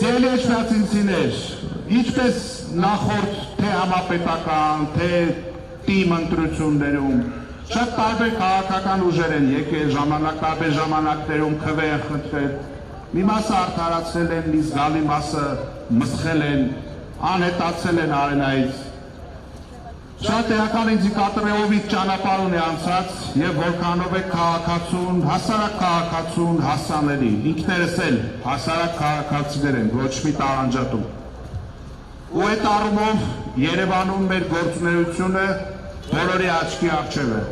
Սիրելի աջակցություններ, ինչպես նախորդ թե համապետական, թե թիմ ընտրություններում շատ տարբեր քաղաքական ուժեր են եկել, տարբեր ժամանակներում քվե են խնդրել, մի մասը արդարացրել են, մի զգալի մասը մսխել են, անհետացել են արենայից։ Շատ էական ինդիկատորով ճանապարհ ունի անցած եւ որքանով է քաղաքացուն, հասարակ քաղաքացուն հասանելի։ Ինքներս էլ հասարակ քաղաքացիներ ենք, ոչ մի տարանջատում։ Ու այդ առումով Երևանում մեր գործունեությունը բոլորի աչքի առջև է։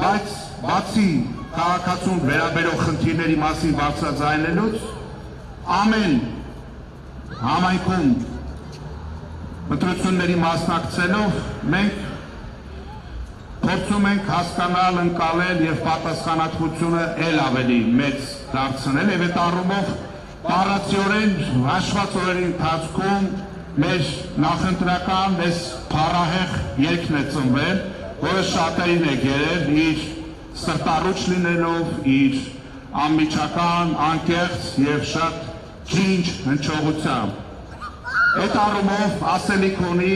Բայց բացի քաղաքացուն վերաբերող խնդիրների մասին բարձրաձայնելուց, ամեն համայնքում ընտրությունների մասնակցելով մենք փորձում ենք հասկանալ, ընկալել եւ պատասխանատվությունը ել ավելի մեծ դարձնել եւ այդ առումով բառացիորեն հաշված օրերի ընթացքում մեր նախընտրական այս փառահեղ երգն է ծնվել, որը շատերին է գերել իր սրտառուչ լինելով, իր անմիջական, անկեղծ եւ շատ ջինջ հնչողությամբ։ Այդ առումով ասելիք ունի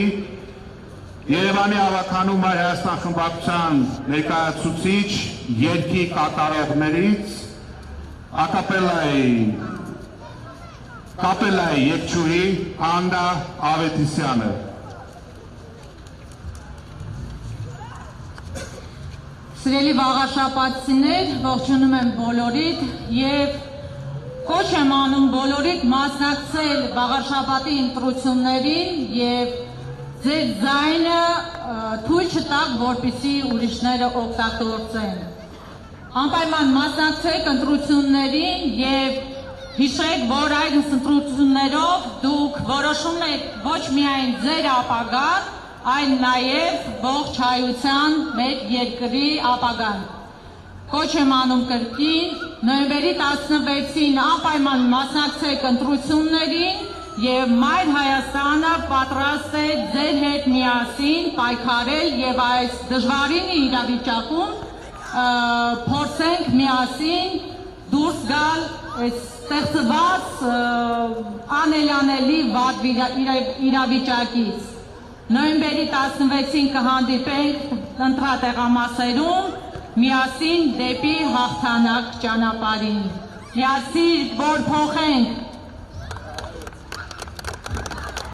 Երևանի ավականու Մայր Հայաստան խմբակցության ներկայացուցիչ երգի կատարողներից կապելայի երգչուհի Աննա Ավետիսյանը։ Սիրելի վաղաշաբաթցիներ, ողջունում եմ բոլորիդ եւ Կոչ եմ անում բոլորիդ մասնակցել վաղաշաբաթի ընտրություններին եւ ձեր ձայնը թույլ չտաք, որպեսզի ուրիշները օգտագործեն։ Անպայման մասնակցեք ընտրություններին եւ հիշեք, որ այդ ընտրություններով դուք որոշում եք ոչ միայն ձեր ապագան, այլ նաեւ ողջ հայության մեր երկրի ապագան։ Կոչ եմ անում կրկին, նոյեմբերի 16-ին անպայման մասնակցեք ընտրություններին եւ Մայր Հայաստանը պատրաստ է ձեր հետ միասին պայքարել եւ այս դժվարին իրավիճակում փորձենք միասին դուրս գալ այս ստեղծված անելանելի վատ իրավիճակից։ Նոյեմբերի 16-ին կհանդիպենք ընտրատեղամասերում միասին դեպի հաղթանակ ճանապարհին։ Միասին որ փոխենք